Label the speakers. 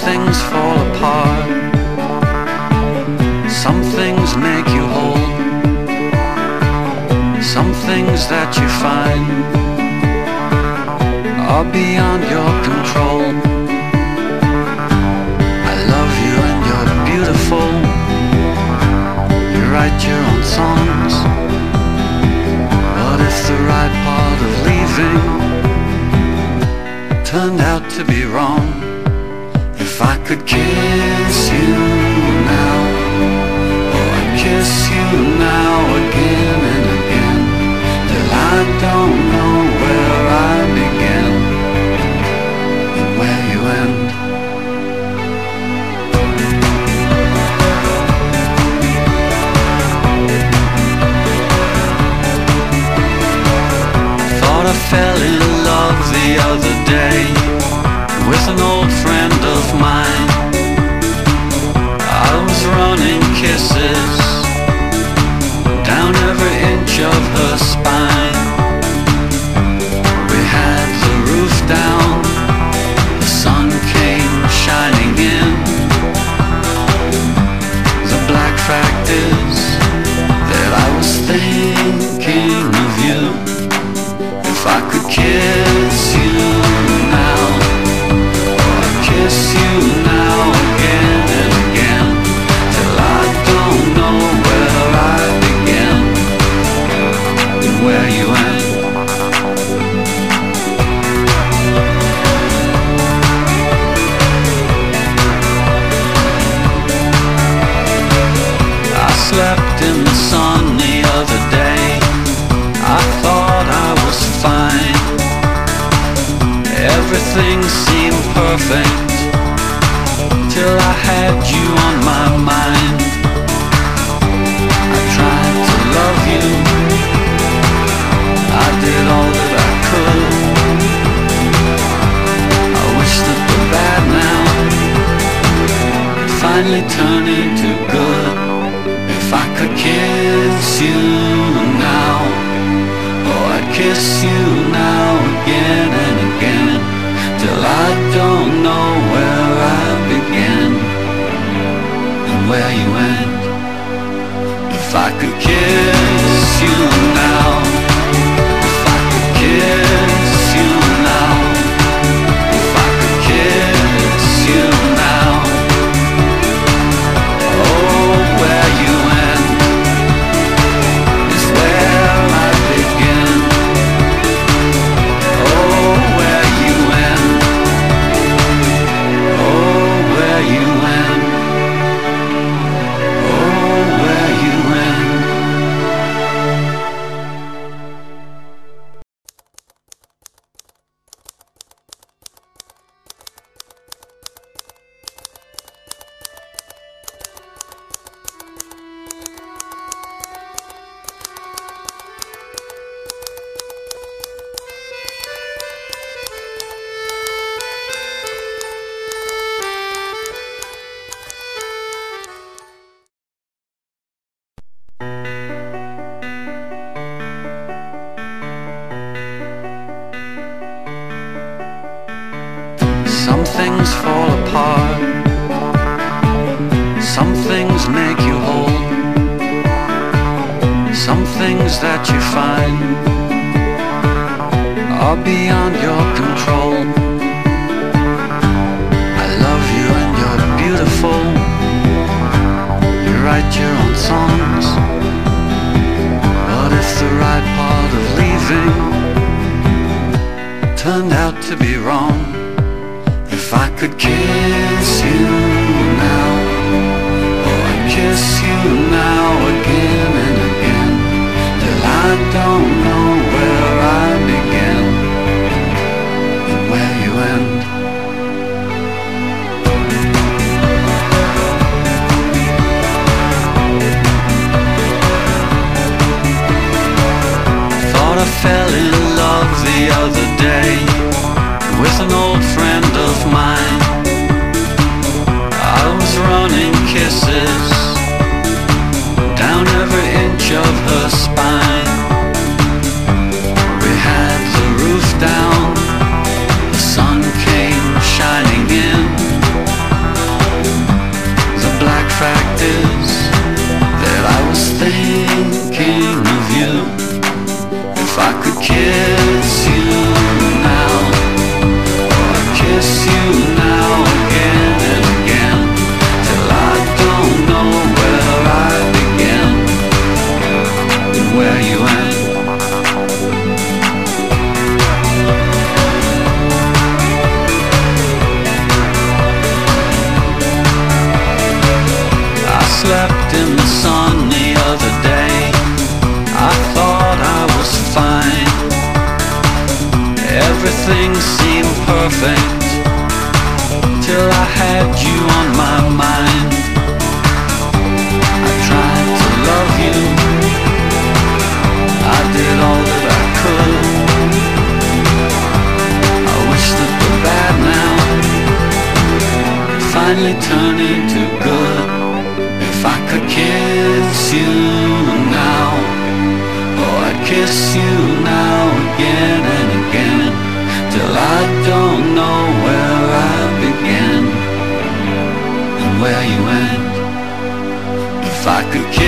Speaker 1: things fall apart, some things make you whole, some things that you find are beyond your control. I love you and you're beautiful. You write your own songs. What if the right part of leaving turned out to be wrong? If I could kiss you now, oh, I'd kiss you now again and again, till I don't know where I begin and where you end. Thought I fell in love the other day with an old friend of mine. I was running kisses down every inch of her spine. We had the roof down, the sun came shining in. The black fact is that I was thinking of you. If I could kiss you now, kiss you now again and again, till I don't know where I begin and where you end. I slept in the sun the other day. I thought I was fine. Everything seemed perfect till I had you on my mind. I tried to love you, I did all that I could. I wish that the bad now would finally turn into good. If I could kiss you now, oh, I'd kiss you now again and again, till I don't know where I begin and where you end. If I could kiss you now, if I could kiss you now, if I could kiss you now, oh, where you end is where I begin. Oh, where you end, oh, where you end, oh, where you end. Some things fall apart, some things make you whole, some things that you find are beyond your control. I love you and you're beautiful. You write your own songs. What if the right part of leaving turned out to be wrong? If I could kiss you now, oh, I'd kiss you now again and again, till I don't know where I begin and where you end. Thought I fell in love the other day with an old friend of mine. I was running kisses down every inch of her spine. We had the roof down, the sun came shining in. everything seemed perfect till I had you on my mind. I tried to love you, I did all that I could. I wish that the bad now could finally turn into good. If I could kiss you now, oh, I'd kiss you now again and again, till I don't know where I began and where you end. If I could kiss